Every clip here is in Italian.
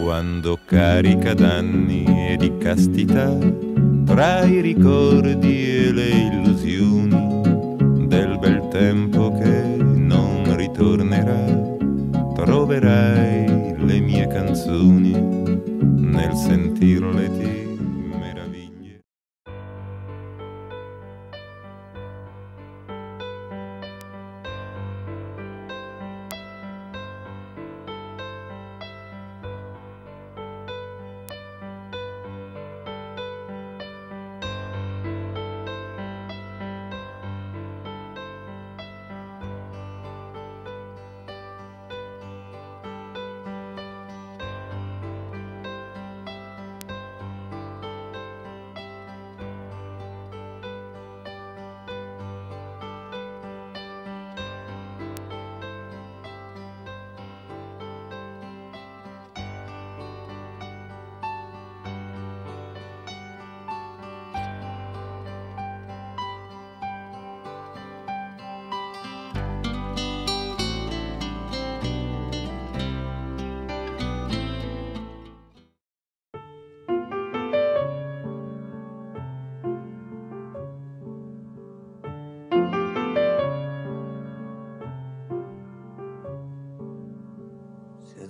Quando carica d'anni e di castità, tra i ricordi e le illusioni del bel tempo che non ritornerà, troverai le mie canzoni nel sentirle ti meraviglie.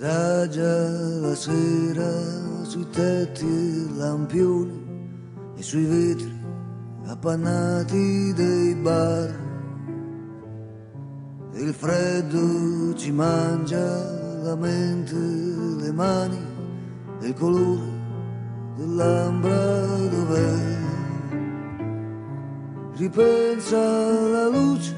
Adagia la sera sui tetti e lampioni e sui vetri appannati dei bar. Il freddo ci mangia la mente, le mani e il colore dell'ambra dov'è. Ripensa alla luce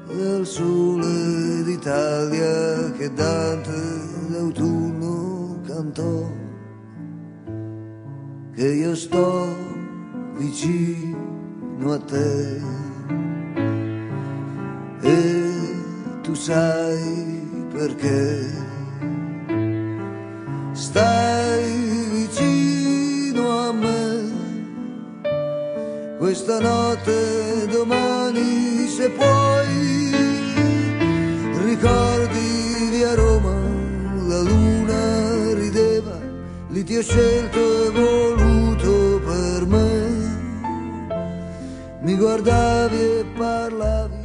e al sole d'Italia che Dante d'autunno cantò, che io sto vicino a te e tu sai perché. Stai vicino a me questa notte, domani se puoi. Ricordi via Roma, la luna rideva, lì ti ho scelto e voluto per me. Mi guardavi e parlavi